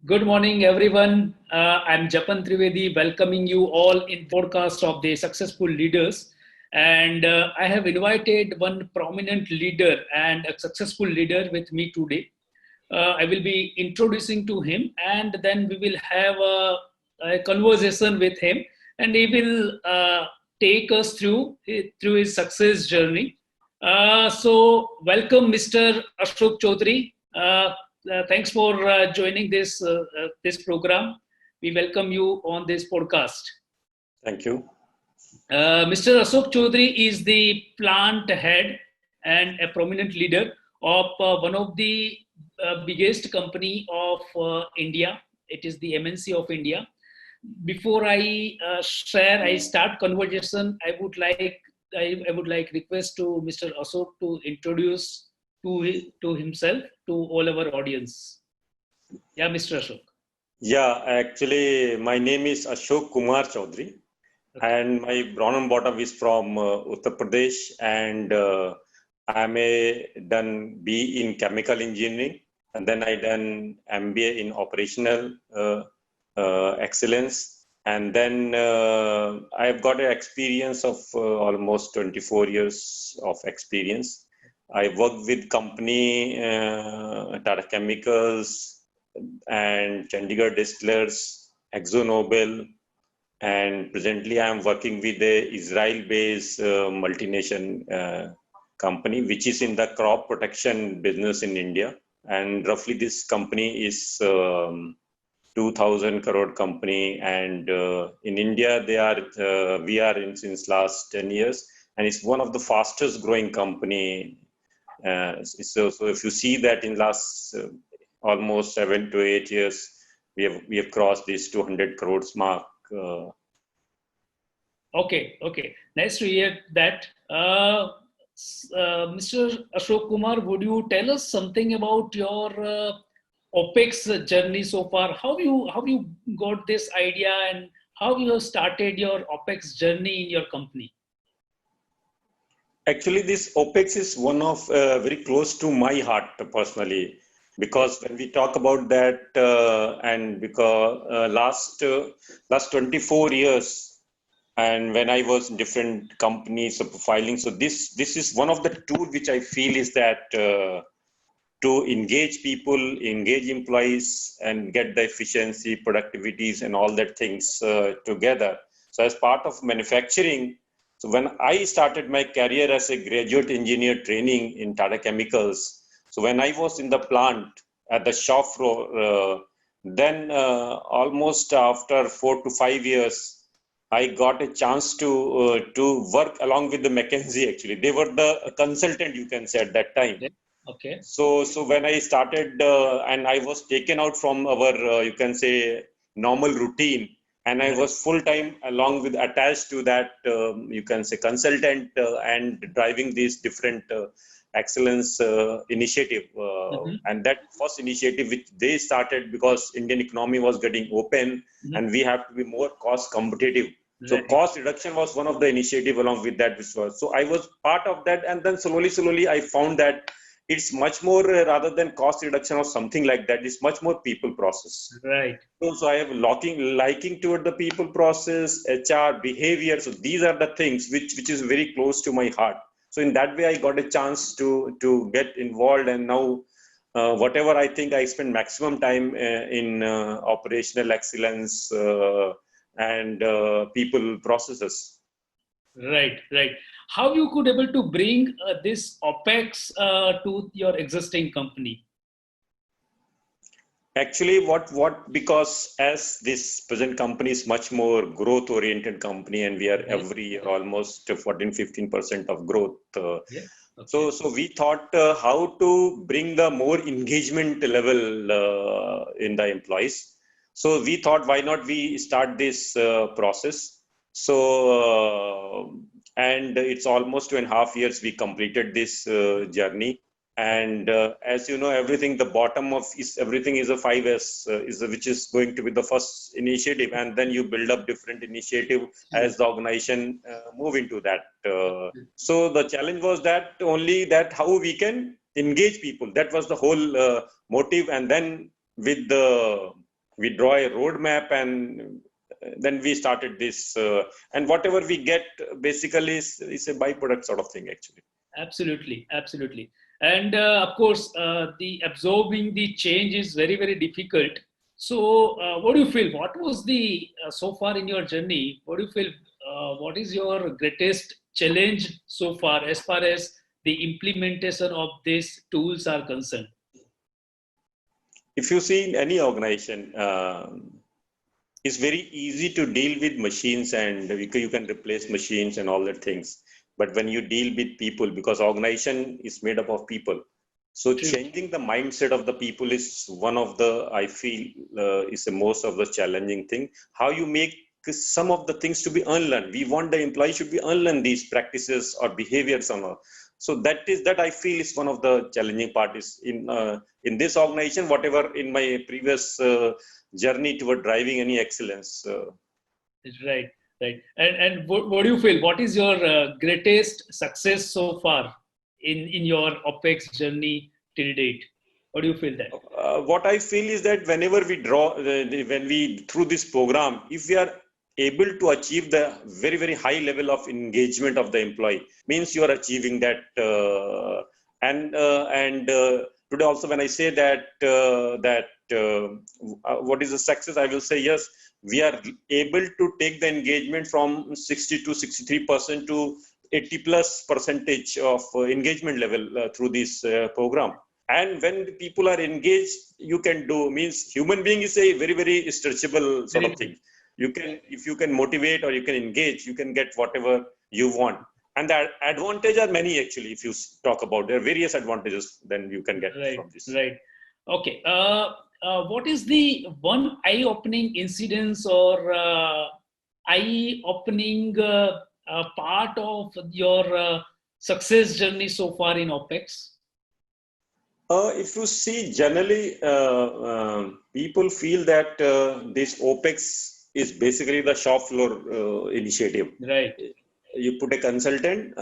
Good morning, everyone. I'm Japan Trivedi, welcoming you all in podcast of the successful leaders. And I have invited one prominent leader and a successful leader with me today. I will be introducing to him, and then we will have a conversation with him, and he will take us through his success journey. So, welcome, Mr. Ashok Chaudhary. Thanks for joining this program. We welcome you on this podcast. Thank you. Mr. Ashok Chaudhary is the plant head and a prominent leader of one of the biggest company of India. It is the MNC of India. Before I start conversation, I would like request to Mr. Ashok to introduce to himself to all our audience. Yeah, Mr. Ashok. Yeah, actually, my name is Ashok Kumar Chowdhary, and my born and brought up is from Uttar Pradesh, and I done B in chemical engineering, and then I done MBA in operational excellence, and then I've got an experience of almost 24 years of experience. I worked with company Tata Chemicals and Chandigarh Distillers, ExxonMobil, and presently I am working with a Israel-based multinational company, which is in the crop protection business in India. And roughly this company is 2,000 crore company, and in India we are in since last 10 years, and it's one of the fastest growing company. So if you see that in last almost 7 to 8 years, we have crossed this 200 crores mark. Okay. Nice to hear that. Mr. Ashok Kumar, would you tell us something about your OPEX journey so far? How you got this idea and how you have started your OPEX journey in your company? Actually, this OPEX is one of very close to my heart personally, because when we talk about that, and because last 24 years, and when I was in different companies of profiling, so this is one of the tool which I feel is that to engage people, engage employees, and get the efficiency, productivities, and all that things together. So as part of manufacturing. So when I started my career as a graduate engineer training in Tata Chemicals, so when I was in the plant at the shop floor, then almost after 4 to 5 years, I got a chance to work along with the McKinsey. Actually, they were the consultant, you can say, at that time. Okay. So when I started, and I was taken out from our, you can say, normal routine. And I was full-time along with attached to that, you can say, consultant and driving these different excellence initiative. And that first initiative which they started because Indian economy was getting open and we have to be more cost competitive. So cost reduction was one of the initiative along with that. So I was part of that, and then slowly I found that it's much more rather than cost reduction or something like that. It's much more people process. Right. So I have liking toward the people process, HR, behavior. So these are the things which is very close to my heart. So in that way, I got a chance to get involved, and now whatever I think I spend maximum time in operational excellence and people processes. Right. How you could able to bring this OPEX to your existing company? Actually, because as this present company is much more growth oriented company, and we are every year almost 14-15% of growth. So we thought how to bring the more engagement level in the employees. So we thought, why not we start this process? So and it's almost 2.5 years we completed this journey. And as you know, everything, the bottom of everything is a 5S, which is going to be the first initiative, and then you build up different initiative as the organization move into that. So the challenge was that only that how we can engage people. That was the whole motive, and then with the we draw a roadmap, and then we started this. And whatever we get basically is a byproduct sort of thing, actually. Absolutely, absolutely. And of course, the absorbing the change is very, very difficult. So, what do you feel? What was the so far in your journey? What do you feel? What is your greatest challenge so far, as far as the implementation of these tools are concerned? If you see in any organization, it's very easy to deal with machines, and you can replace machines and all that things. But when you deal with people, because organization is made up of people, so True. changing the mindset of the people is one of the, I feel, is the most of the challenging thing. How you make some of the things to be unlearned. We want the employee should be unlearn these practices or behaviors somehow. So that I feel is one of the challenging part is in this organization, whatever in my previous journey toward driving any excellence. Right, right. And what do you feel? What is your greatest success so far in your OPEX journey till date? What do you feel that? What I feel is that whenever we draw, when we through this program, if we are able to achieve the very very high level of engagement of the employee, means you are achieving that. And today also when I say that what is the success, I will say yes, we are able to take the engagement from 60 to 63% to 80 plus percentage of engagement level through this program. And when the people are engaged, you can do, means human being is a very very stretchable sort of thing. You can, if you can motivate or you can engage, you can get whatever you want. And the advantage are many actually. If you talk about, there are various advantages then you can get Right, from this. right. Okay. What is the one eye-opening incidence or eye-opening part of your success journey so far in OPEX? If you see, generally, people feel that this OPEX is basically the shop floor initiative. Right. You put a consultant,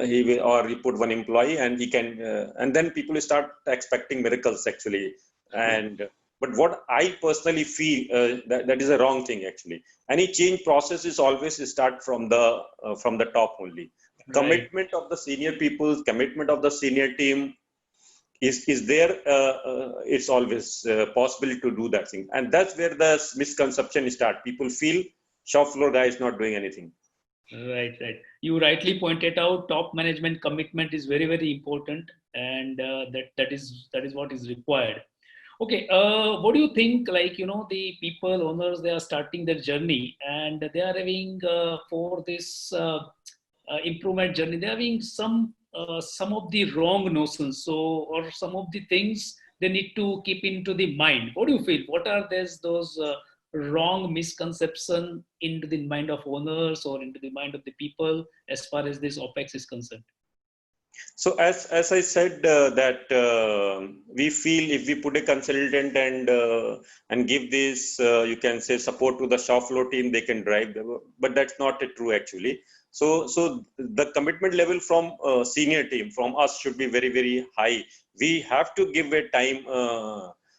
he will, or you put one employee, and he can, and then people start expecting miracles actually. And but what I personally feel that is a wrong thing actually. Any change process is always start from the top only. Right. Commitment of the senior people, commitment of the senior team is there. It's always possible to do that thing, and that's where the misconception start. People feel shop floor guy is not doing anything. Right, right. You rightly pointed out top management commitment is very, very important, and that is what is required. Okay, what do you think? Like, the people owners, they are starting their journey, and they are having for this improvement journey, they are having some of the wrong notions, so or some of the things they need to keep into the mind. What do you feel? What are those wrong misconception into the mind of owners or into the mind of the people as far as this OPEX is concerned? So as I said that we feel if we put a consultant and give this you can say support to the shop floor team, they can drive them, but that's not true actually. So the commitment level from senior team from us should be very very high. We have to give a time.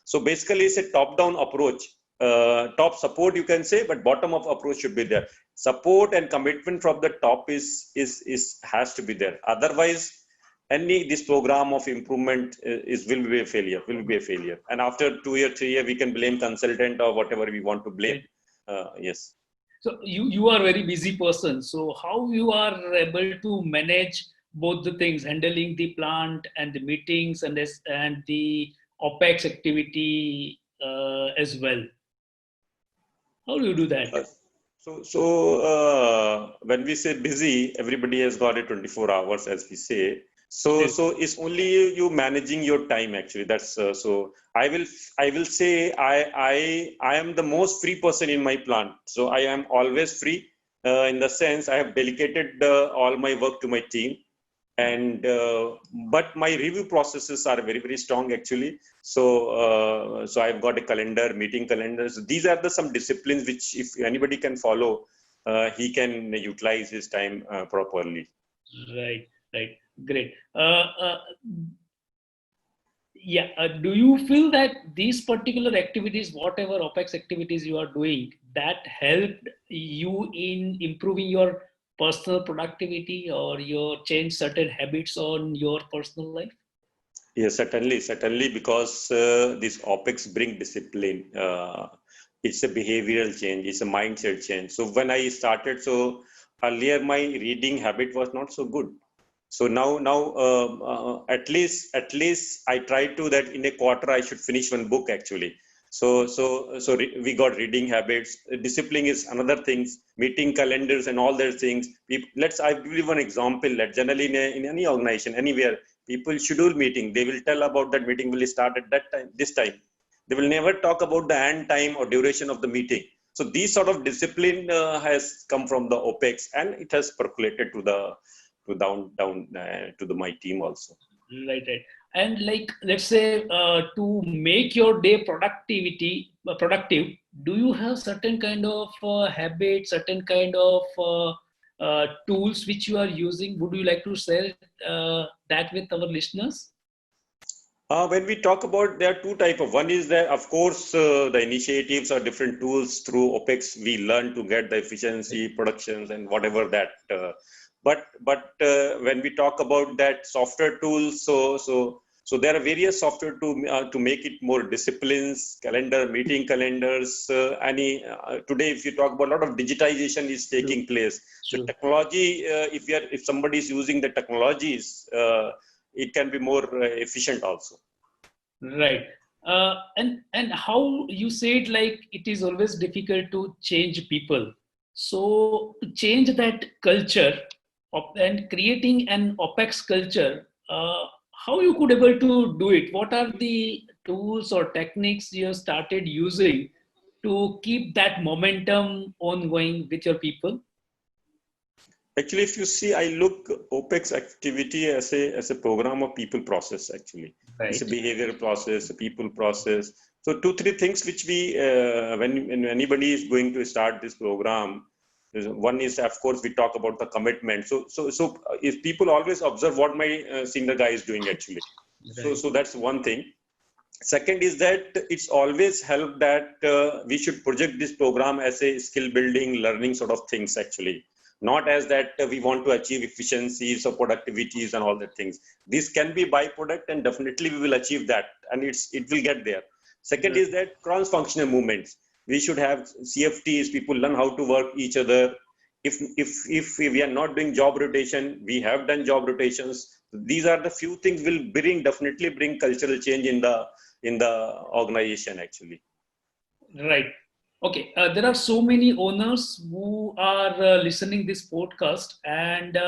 So basically, it's a top-down approach. Top support you can say, but bottom-up approach should be there. Support and commitment from the top is has to be there. Otherwise, any this program of improvement will be a failure. And after 2 year 3 year, we can blame consultant or whatever we want to blame. Yes. So you are a very busy person. So how you are able to manage both the things, handling the plant and the meetings and the OPEX activity as well? How do you do that? When we say busy, everybody has got a 24 hours, as we say. So it's only you managing your time actually. That's so. I will say I am the most free person in my plant. So I am always free in the sense I have delegated all my work to my team, and but my review processes are very very strong actually. So I've got a calendar, meeting calendars. These are the some disciplines which if anybody can follow, he can utilize his time properly. Right, right. Great. Yeah. Do you feel that these particular activities, whatever OPEX activities you are doing, that helped you in improving your personal productivity or your change certain habits on your personal life? Yes, certainly, because this OPEX bring discipline. It's a behavioral change, it's a mindset change. So when I started, so earlier my reading habit was not so good. So now, at least I try to that in a quarter I should finish one book actually. We got reading habits. Discipline is another things. Meeting calendars and all those things. I give you one example that generally in any organization, anywhere, people schedule meeting. They will tell about that meeting will start at that time, this time. They will never talk about the end time or duration of the meeting. So these sort of discipline has come from the OPEX, and it has percolated to the to down to the my team also. Right, right. And like, let's say, to make your day productive, do you have certain kind of habits, certain kind of tools which you are using? Would you like to share that with our listeners? When we talk about, there are two type of, one is that of course the initiatives or different tools through OPEX we learn to get the efficiency, productions and whatever that. But when we talk about that software tools, so there are various software to make it more disciplines, calendar, meeting calendars. Today, if you talk about, a lot of digitization is taking place. So Sure. technology, if somebody is using the technologies, it can be more efficient also. Right. And how you said, like, it is always difficult to change people. So to change that culture and creating an OPEX culture, how you could able to do it? What are the tools or techniques you have started using to keep that momentum ongoing with your people? Actually, if you see, I look OPEX activity as a program of people process. Actually, it's a Right. behavior process, a people process. So two three things which we when anybody is going to start this program, one is of course we talk about the commitment. So if people always observe what my senior guy is doing actually. So Right. so that's one thing. Second is that it's always helped that we should project this program as a skill building, learning sort of things actually, not as that we want to achieve efficiencies or productivities and all that things. This can be byproduct, and definitely we will achieve that, and it will get there. Second is that cross-functional movements. We should have CFTs. People learn how to work each other. If we are not doing job rotation, we have done job rotations. These are the few things will definitely bring cultural change in the organization actually. Right. Okay. There are so many owners who are listening this podcast, and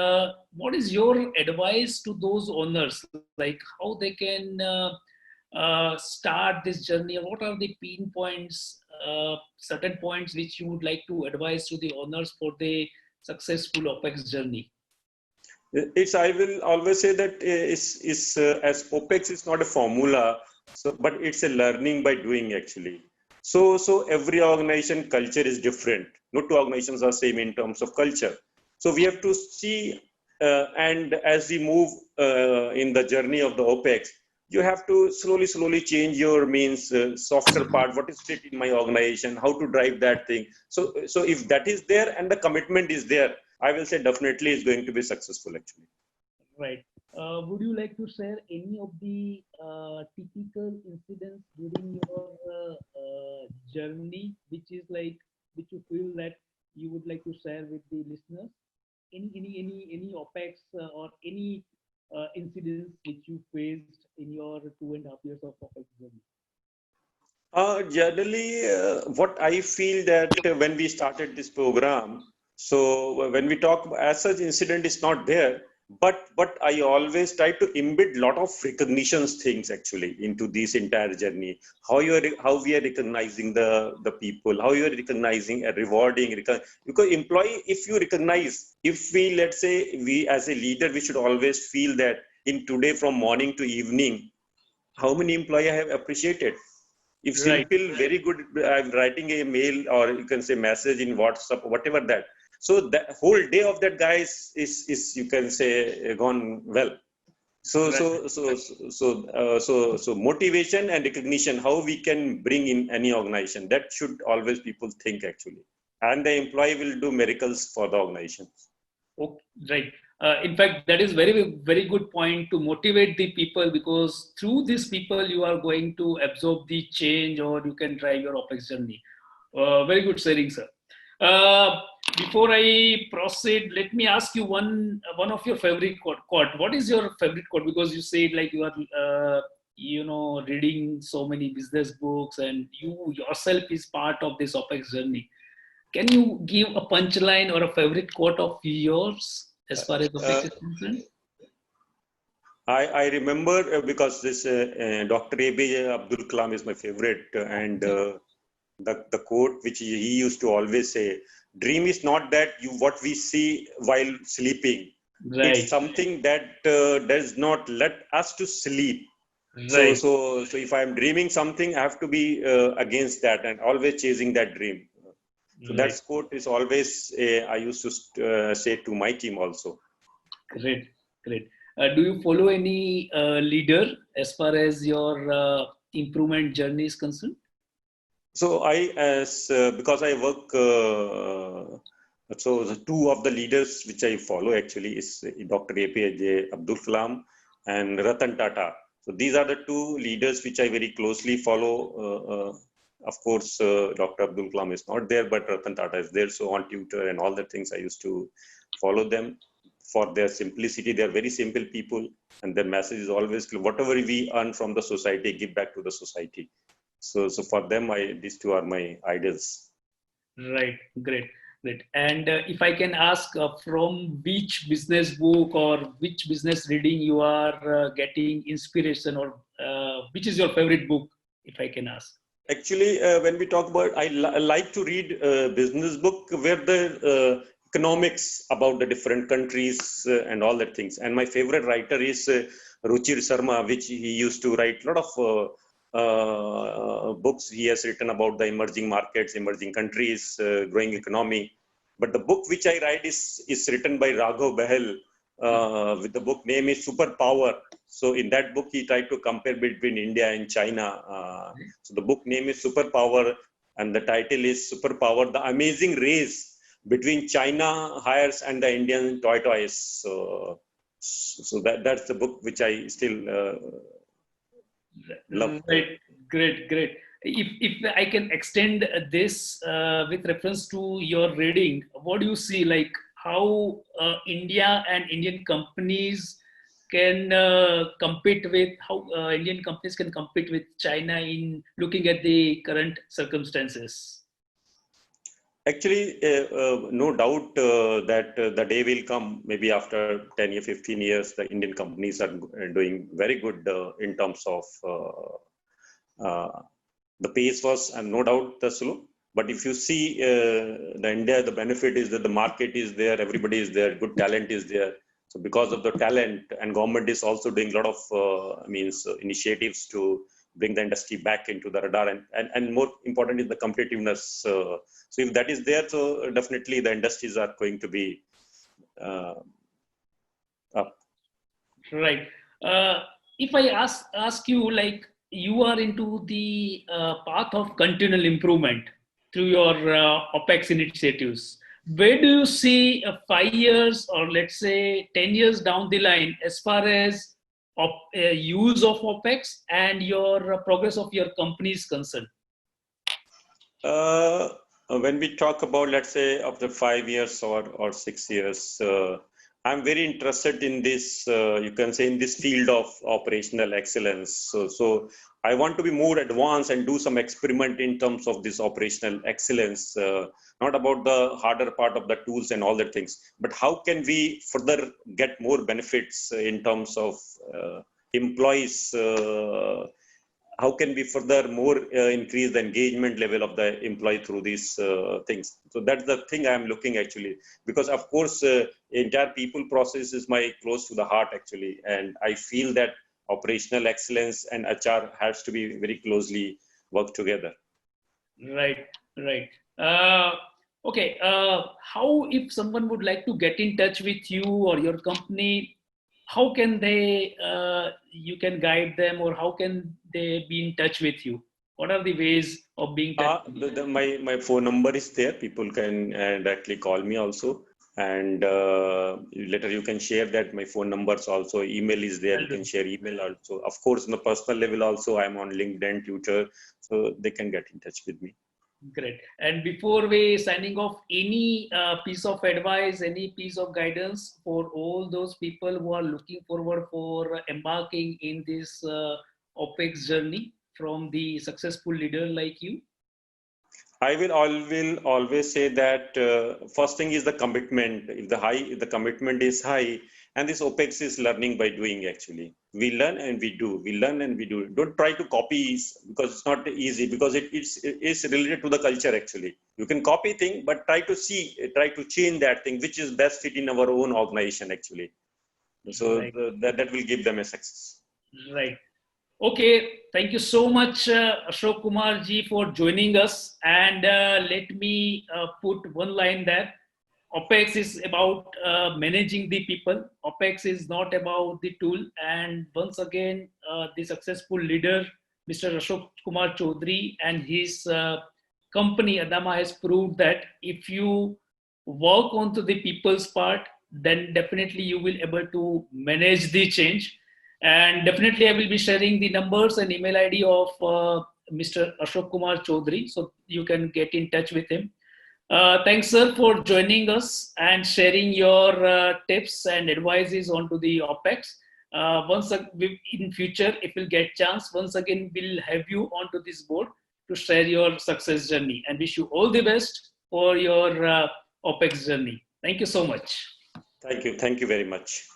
what is your advice to those owners? Like how they can start this journey, or what are the pain points, certain points which you would like to advise to the owners for the successful OPEX journey? I will always say that as OPEX is not a formula, so but it's a learning by doing actually. So every organization culture is different. No two organizations are same in terms of culture. So we have to see, and as we move in the journey of the OPEX, you have to slowly change your means softer part. What is fit in my organization? How to drive that thing? So if that is there and the commitment is there, I will say definitely is going to be successful actually. Right. Would you like to share any of the typical incidents during your journey, which is like, which you feel that you would like to share with the listeners? Any OPEX or any incidents which you faced in your 2.5 years of OPEX journey? Generally, what I feel that when we started this program, so when we talk as such incident is not there, but I always try to embed lot of recognitions things actually into this entire journey. How we are recognizing the people, how you are recognizing a because employee, if you recognize, if we, let's say, we as a leader, we should always feel that in today from morning to evening, how many employee I have appreciated. If Right. simple, very good, I'm writing a mail or you can say message in WhatsApp, whatever that. So that whole day of that guy is you can say gone well. So, Right. so motivation and recognition, how we can bring in any organization, that should always people think actually. And the employee will do miracles for the organization. Okay, right. In fact, that is very good point to motivate the people, because through these people you are going to absorb the change, or you can drive your OPEX journey. Very good sharing, sir. Uh, Before I proceed, let me ask you one of your favorite quote. What is your favorite quote? Because you said like you are reading so many business books, and you yourself is part of this OPEX journey. Can you give a punchline or a favorite quote of yours as far as OPEX Uh, is concerned? I remember because this Dr. APJ Abdul Kalam is my favorite, and Okay. the quote which he used to always say, dream is not that you what we see while sleeping. It's Right, something that does not let us to sleep. right, So if I'm dreaming something, I have to be against that and always chasing that dream. So that right. quote is always I used to say to my team also. Great, great. Do you follow any leader as far as your improvement journey is concerned? So as because I work, so the two of the leaders which I follow actually is Dr. APJ Abdul Kalam and Ratan Tata. So these are the two leaders which I very closely follow. Of course, Dr. Abdul Kalam is not there, but Ratan Tata is there. So on Twitter and all the things, I used to follow them for their simplicity. They are very simple people, and their message is always whatever we earn from the society, give back to the society. So for them, these two are my idols. Right, great, great. And if I can ask, from which business book or which business reading you are getting inspiration, or which is your favorite book, if I can ask? Actually, when we talk about, I like to read business book where the economics about the different countries and all that things. And my favorite writer is Ruchir Sharma, which he used to write a lot of books. He has written about the emerging markets, emerging countries, growing economy. But the book which I write is written by Raghav Behel. With the book name is Superpower. So in that book, he tried to compare between India and China. So the book name is Superpower, and the title is Superpower: The Amazing Race Between China Hires and the Indian Toy Toys. So that's the book which I still love. Right, great, great. If I can extend this with reference to your reading, what do you see, like how India and Indian companies can compete with, how Indian companies can compete with China in looking at the current circumstances? Actually, no doubt that the day will come, maybe after 10 years, 15 years, the Indian companies are doing very good in terms of the pace was, and no doubt the slow. But if you see the India, the benefit is that the market is there, everybody is there, good talent is there. So because of the talent, and government is also doing a lot of initiatives to bring the industry back into the radar, and more important is the competitiveness. So if that is there, so definitely the industries are going to be uh, up. Right. Uh, if I ask you, like you are into the path of continual improvement through your OPEX initiatives, where do you see 5 years, or let's say 10 years down the line, as far as use of OPEX and your progress of your company is concerned? Uh, when we talk about, let's say, after 5 years or 6 years, I'm very interested in this, you can say, in this field of operational excellence. So I want to be more advanced and do some experiment in terms of this operational excellence, not about the harder part of the tools and all the things, but how can we further get more benefits in terms of employees, how can we further more increase the engagement level of the employee through these things. So that's the thing I am looking actually, because of course entire people process is my close to the heart actually, and I feel that operational excellence and HR has to be very closely work together. Right, right. Okay. How, if someone would like to get in touch with you or your company, how can they, you can guide them, or how can they be in touch with you? What are the ways of being in touch with you? My phone number is there. People can directly call me also. And later you can share that my phone numbers also. Email is there. You I'll can do. share email also. Of course, on the personal level also, I'm on LinkedIn, Twitter, so they can get in touch with me. Great. And before we signing off, any piece of advice, any piece of guidance for all those people who are looking forward for embarking in this OPEX journey from the successful leader like you? I will always say that first thing is the commitment. If the commitment is high, and this OPEX is learning by doing actually. We learn and we do. We learn and we do. Don't try to copy because it's not easy because it's related to the culture actually. You can copy thing, but try to change that thing which is best fit in our own organization actually. So Right. that will give them a success. Right. Okay, thank you so much, Ashok Kumar ji, for joining us. And let me put one line there. OPEX is about managing the people. OPEX is not about the tool. And once again, the successful leader, Mr. Ashok Kumar Chowdhary, and his company, Adama, has proved that if you work onto the people's part, then definitely you will able to manage the change. And definitely I will be sharing the numbers and email ID of Mr. Ashok Kumar Chowdhary, so you can get in touch with him. Thanks, sir, for joining us and sharing your tips and advices onto the OPEX. In future, if we'll get chance, once again, we'll have you onto this board to share your success journey, and wish you all the best for your OPEX journey. Thank you so much. Thank you. Thank you very much.